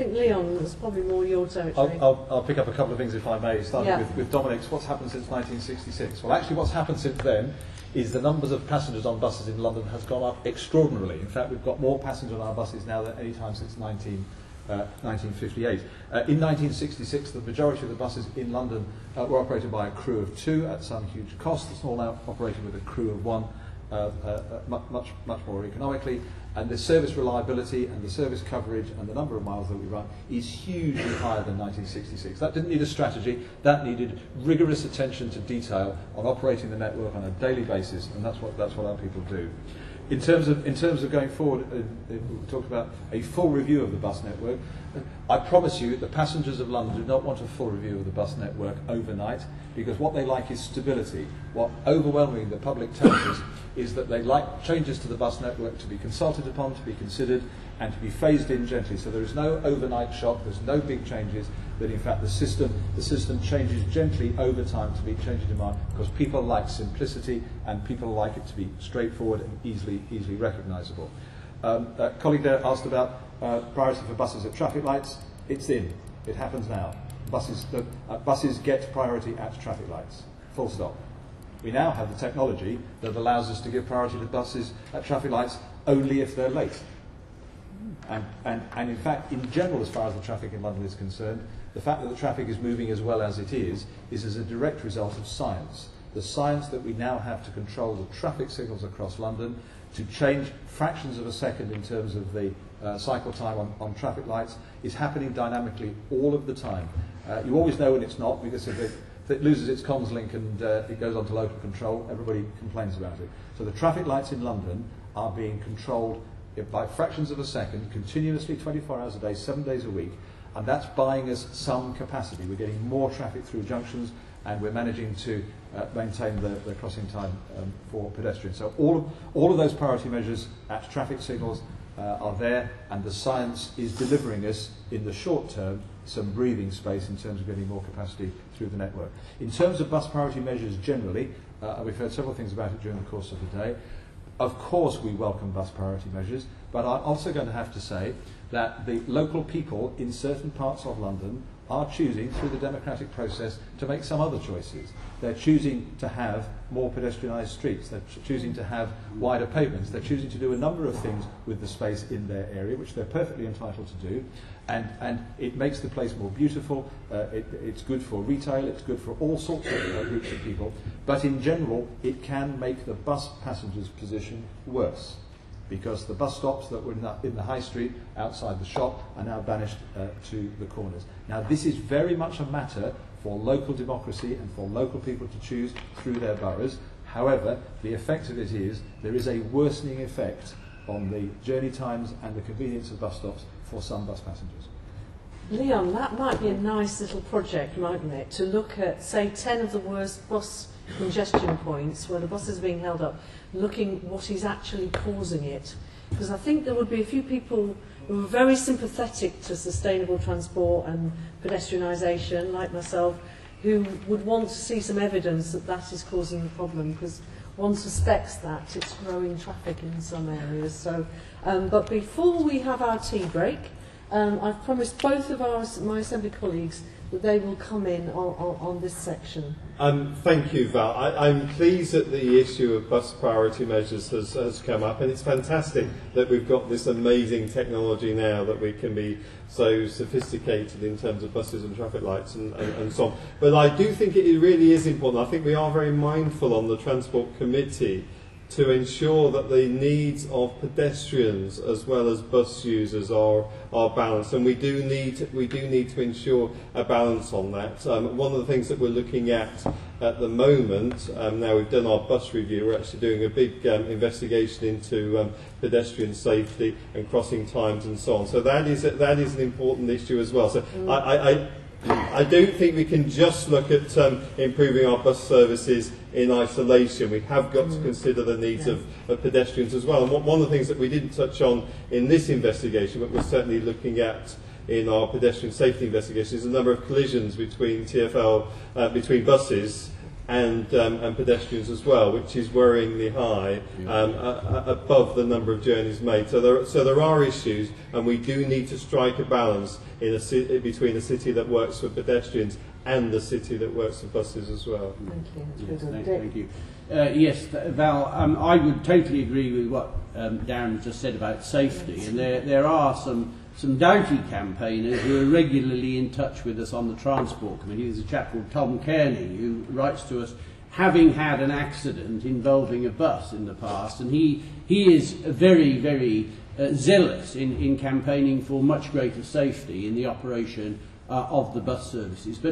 I think, Leon, it's probably more your territory. I'll pick up a couple of things, if I may, starting with Dominic's. What's happened since 1966? Well, actually, what's happened since then is the numbers of passengers on buses in London has gone up extraordinarily. In fact, we've got more passengers on our buses now than any time since 1958. In 1966, the majority of the buses in London were operated by a crew of 2 at some huge cost. It's all now operated with a crew of 1, much more economically. And the service reliability and the service coverage and the number of miles that we run is hugely higher than 1966. That didn't need a strategy. That needed rigorous attention to detail on operating the network on a daily basis, and that's what our people do. In terms of going forward, we talked about a full review of the bus network. I promise you, the passengers of London do not want a full review of the bus network overnight, because what they like is stability. What overwhelmingly the public tells us is that they like changes to the bus network to be consulted upon, to be considered, and to be phased in gently. So there is no overnight shock, there's no big changes, that in fact the system changes gently over time to meet changing demand, because people like simplicity and people like it to be straightforward and easily recognisable. A colleague there asked about priority for buses at traffic lights. It's in. It happens now. Buses get priority at traffic lights. Full stop. We now have the technology that allows us to give priority to buses at traffic lights only if they're late. And in fact, in general, as far as the traffic in London is concerned, the fact that the traffic is moving as well as it is as a direct result of science. The science that we now have to control the traffic signals across London, to change fractions of a second in terms of the cycle time on traffic lights, is happening dynamically all of the time. You always know when it's not, because if it loses its comms link and it goes on to local control, everybody complains about it. So the traffic lights in London are being controlled by fractions of a second, continuously, 24 hours a day, 7 days a week, and that's buying us some capacity. We're getting more traffic through junctions, and we're managing to maintain the crossing time for pedestrians. So all of those priority measures at traffic signals are there, and the science is delivering us, in the short term, some breathing space in terms of getting more capacity through the network. In terms of bus priority measures generally, we've heard several things about it during the course of the day. Of course we welcome bus priority measures, but I'm also going to have to say that the local people in certain parts of London are choosing, through the democratic process, to make some other choices. They're choosing to have more pedestrianised streets. They're choosing to have wider pavements. They're choosing to do a number of things with the space in their area, which they're perfectly entitled to do. And it makes the place more beautiful. It's good for retail. It's good for all sorts of groups of people. But in general, it can make the bus passengers' position worse, because the bus stops that were in the high street outside the shop are now banished to the corners. Now, this is very much a matter for local democracy and for local people to choose through their boroughs. However, the effect of it is there is a worsening effect on the journey times and the convenience of bus stops for some bus passengers. Leon, that might be a nice little project, mightn't it, to look at, say, 10 of the worst bus congestion points where the bus is being held up, looking what is actually causing it. Because I think there would be a few people who are very sympathetic to sustainable transport and pedestrianisation, like myself, who would want to see some evidence that that is causing the problem, because one suspects that it's growing traffic in some areas. So, but before we have our tea break, I've promised both of my Assembly colleagues that they will come in on this section. Thank you, Val. I'm pleased that the issue of bus priority measures has come up, and it's fantastic that we've got this amazing technology now that we can be so sophisticated in terms of buses and traffic lights and so on. But I do think it really is important. I think we are very mindful on the Transport Committee to ensure that the needs of pedestrians as well as bus users are balanced, and we do need to ensure a balance on that. One of the things that we're looking at the moment, now we've done our bus review, we're actually doing a big investigation into pedestrian safety and crossing times and so on. So that is an important issue as well. So I don't think we can just look at improving our bus services in isolation. We have got to consider the needs of pedestrians as well. And one of the things that we didn't touch on in this investigation, but we're certainly looking at in our pedestrian safety investigation, is a number of collisions between TfL, between buses and pedestrians as well, which is worryingly high, above the number of journeys made. So there are issues, and we do need to strike a balance in between a city that works for pedestrians and the city that works for buses as well. Thank you. That's Yes, good. thank you. Yes, Val, I would totally agree with what Darren just said about safety, and there are some doughty campaigners who are regularly in touch with us on the Transport Committee. There's a chap called Tom Kearney who writes to us, having had an accident involving a bus in the past, and he is very, very zealous in campaigning for much greater safety in the operation of the bus services. But